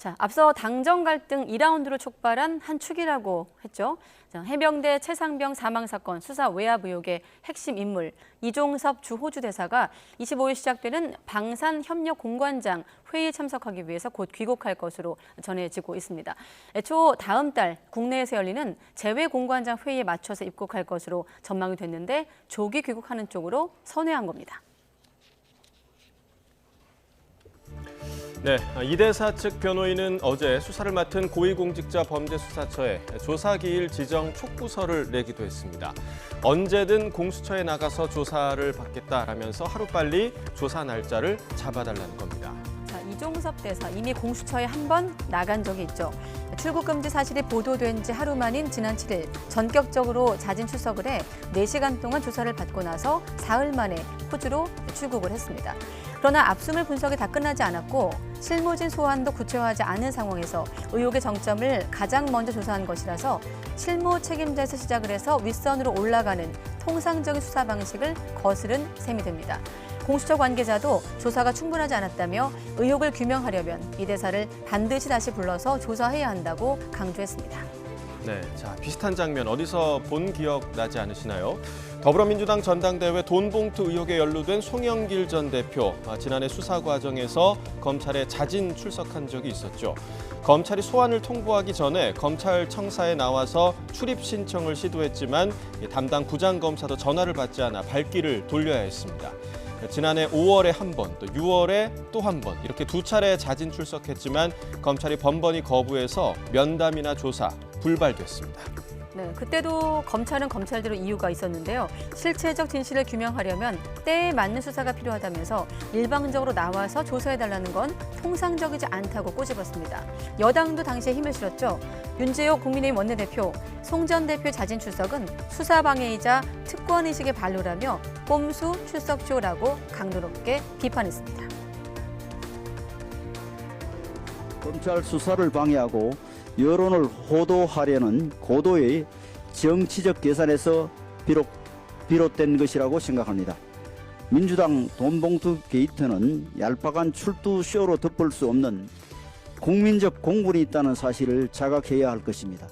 자, 앞서 당정 갈등 2라운드로 촉발한 한 축이라고 했죠. 자, 해병대 최상병 사망 사건 수사 외압 의혹의 핵심 인물 이종섭 주 호주 대사가 25일 시작되는 방산협력공관장 회의에 참석하기 위해서 곧 귀국할 것으로 전해지고 있습니다. 애초 다음 달 국내에서 열리는 재외공관장 회의에 맞춰서 입국할 것으로 전망이 됐는데 조기 귀국하는 쪽으로 선회한 겁니다. 네, 이 대사 측 변호인은 어제 수사를 맡은 고위공직자 범죄수사처에 조사기일 지정 촉구서를 내기도 했습니다. 언제든 공수처에 나가서 조사를 받겠다라면서 하루빨리 조사 날짜를 잡아달라는 겁니다. 자, 이종섭 대사 이미 공수처에 한 번 나간 적이 있죠. 출국 금지 사실이 보도된 지 하루 만인 지난 7일 전격적으로 자진 출석을 해 4시간 동안 조사를 받고 나서 사흘 만에 호주로 출국을 했습니다. 그러나 압수물 분석이 다 끝나지 않았고 실무진 소환도 구체화하지 않은 상황에서 의혹의 정점을 가장 먼저 조사한 것이라서 실무 책임자에서 시작을 해서 윗선으로 올라가는 통상적인 수사 방식을 거스른 셈이 됩니다. 공수처 관계자도 조사가 충분하지 않았다며 의혹을 규명하려면 이 대사를 반드시 다시 불러서 조사해야 한다고 강조했습니다. 네, 자, 비슷한 장면 어디서 본 기억 나지 않으시나요? 더불어민주당 전당대회 돈봉투 의혹에 연루된 송영길 전 대표, 지난해 수사 과정에서 검찰에 자진 출석한 적이 있었죠. 검찰이 소환을 통보하기 전에 검찰청사에 나와서 출입 신청을 시도했지만 담당 부장검사도 전화를 받지 않아 발길을 돌려야 했습니다. 지난해 5월에 한 번, 또 6월에 또 한 번 이렇게 2차례 자진 출석했지만 검찰이 번번이 거부해서 면담이나 조사 불발됐습니다. 네, 그때도 검찰은 검찰대로 이유가 있었는데요. 실체적 진실을 규명하려면 때에 맞는 수사가 필요하다면서 일방적으로 나와서 조사해달라는 건 통상적이지 않다고 꼬집었습니다. 여당도 당시에 힘을 실었죠. 윤재옥 국민의힘 원내대표, 송 전 대표의 자진 출석은 수사 방해이자 특권의식의 발로라며 꼼수 출석쇼라고 강도 높게 비판했습니다. 검찰 수사를 방해하고 여론을 호도하려는 고도의 정치적 계산에서 비롯된 것이라고 생각합니다. 민주당 돈봉투 게이트는 얄팍한 출두쇼로 덮을 수 없는 국민적 공분이 있다는 사실을 자각해야 할 것입니다.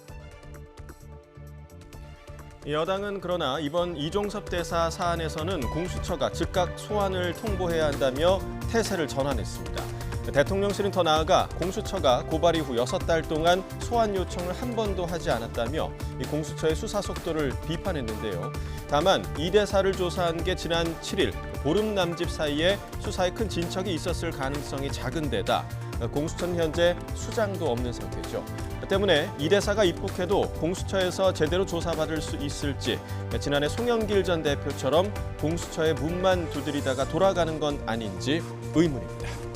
여당은 그러나 이번 이종섭 대사 사안에서는 공수처가 즉각 소환을 통보해야 한다며 태세를 전환했습니다. 대통령실은 더 나아가 공수처가 고발 이후 6달 동안 소환 요청을 한 번도 하지 않았다며 이 공수처의 수사 속도를 비판했는데요. 다만 이 대사를 조사한 게 지난 7일 보름 남짓 사이에 수사에 큰 진척이 있었을 가능성이 작은 데다 공수처는 현재 수장도 없는 상태죠. 때문에 이 대사가 입국해도 공수처에서 제대로 조사받을 수 있을지 지난해 송영길 전 대표처럼 공수처의 문만 두드리다가 돌아가는 건 아닌지 의문입니다.